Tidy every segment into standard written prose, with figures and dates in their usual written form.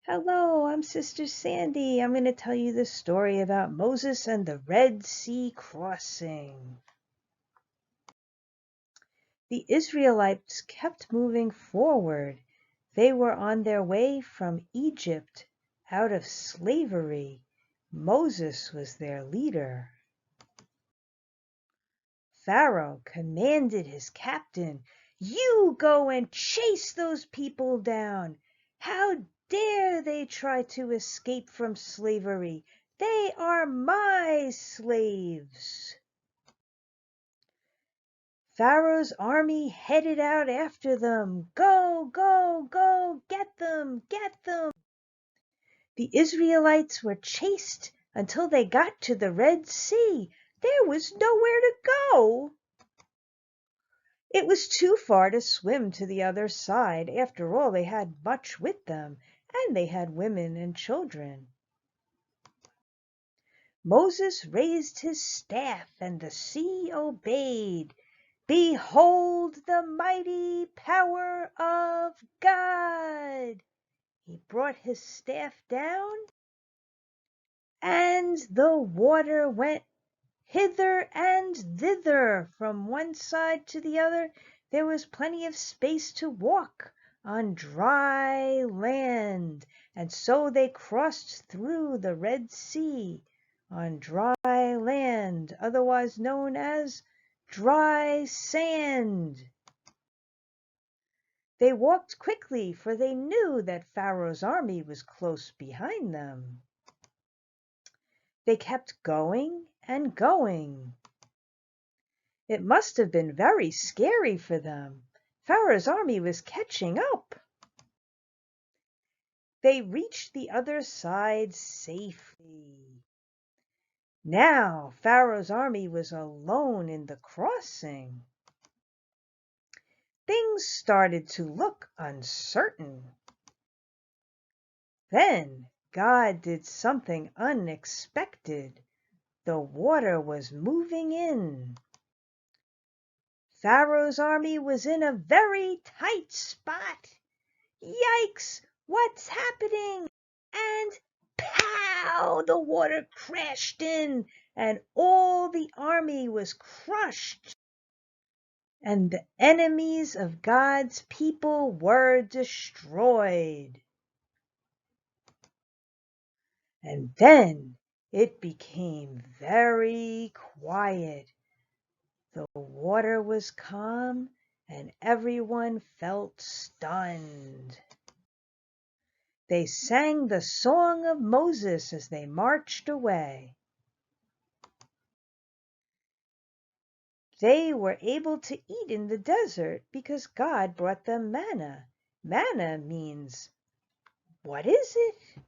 Hello, I'm Sister Sandy. I'm going to tell you the story about Moses and the Red Sea crossing. The Israelites kept moving forward. They were on their way from Egypt, out of slavery. Moses was their leader. Pharaoh commanded his captain, "You go and chase those people down. How dare they try to escape from slavery? They are my slaves." Pharaoh's army headed out after them. "Go, go, go, get them, get them." The Israelites were chased until they got to the Red Sea. There was nowhere to go. It was too far to swim to the other side. After all, they had much with them, and they had women and children. Moses raised his staff, and the sea obeyed. "Behold the mighty power of God!" He brought his staff down, and the water went hither and thither from one side to the other. There was plenty of space to walk on dry land, and so they crossed through the Red Sea on dry land, otherwise known as dry sand. They walked quickly, for they knew that Pharaoh's army was close behind them. They kept going and going. It must have been very scary for them. Pharaoh's army was catching up. They reached the other side safely. Now Pharaoh's army was alone in the crossing. Things started to look uncertain. Then God did something unexpected. The water was moving in. Pharaoh's army was in a very tight spot. "Yikes! What's happening?" And pow! The water crashed in, and all the army was crushed. And the enemies of God's people were destroyed. And then it became very quiet. The water was calm, and everyone felt stunned. They sang the song of Moses as they marched away. They were able to eat in the desert because God brought them manna. Manna means, what is it?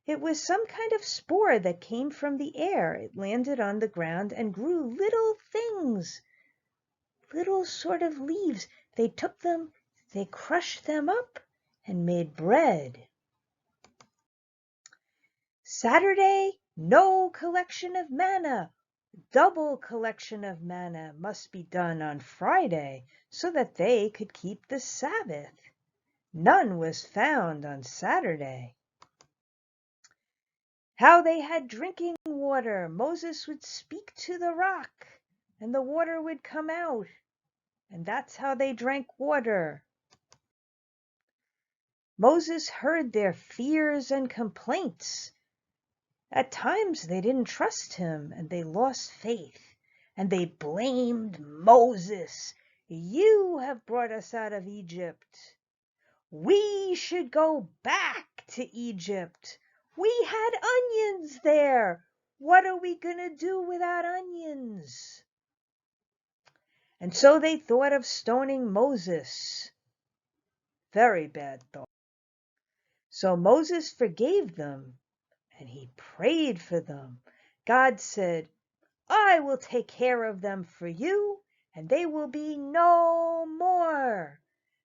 It was some kind of spore that came from the air. It landed on the ground and grew little things, little sort of leaves. They took them, they crushed them up and made bread. Saturday, no collection of manna. Double collection of manna must be done on Friday so that they could keep the Sabbath. None was found on Saturday. How they had drinking water. Moses would speak to the rock, and the water would come out, and that's how they drank water. Moses heard their fears and complaints. At times they didn't trust him, and they lost faith, and they blamed Moses. "You have brought us out of Egypt. We should go back to Egypt. We had onions there. What are we going to do without onions?" And so they thought of stoning Moses. Very bad thought. So Moses forgave them, and he prayed for them. God said, "I will take care of them for you, and they will be no more."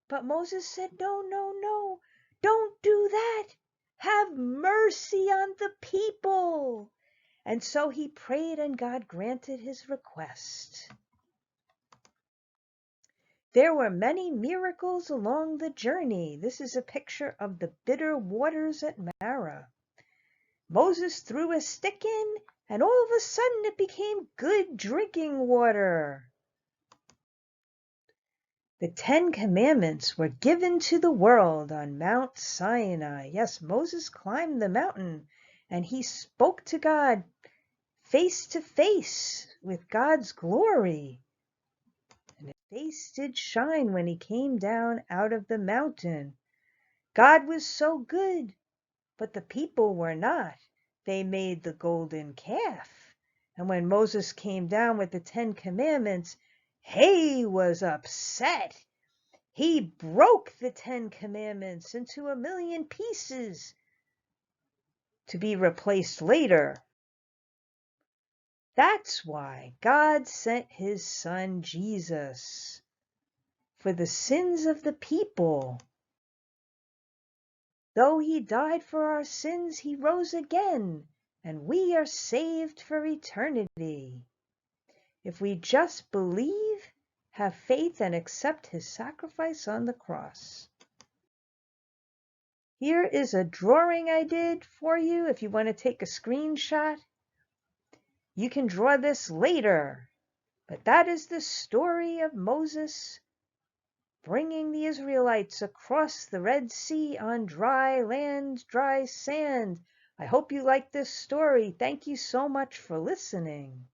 But Moses said, "No, no, no, don't do that. Have mercy on the people." And so he prayed, and God granted his request. There were many miracles along the journey. This is a picture of the bitter waters at Marah. Moses threw a stick in, and all of a sudden it became good drinking water. The 10 Commandments were given to the world on Mount Sinai. Yes, Moses climbed the mountain, and he spoke to God face to face with God's glory. And his face did shine when he came down out of the mountain. God was so good, but the people were not. They made the golden calf. And when Moses came down with the 10 Commandments, he was upset. He broke the 10 Commandments into 1,000,000 pieces to be replaced later. That's why God sent his son Jesus for the sins of the people. Though he died for our sins, he rose again, and we are saved for eternity. If we just believe, have faith, and accept his sacrifice on the cross. Here is a drawing I did for you if you want to take a screenshot. You can draw this later, but that is the story of Moses bringing the Israelites across the Red Sea on dry land, dry sand. I hope you like this story. Thank you so much for listening.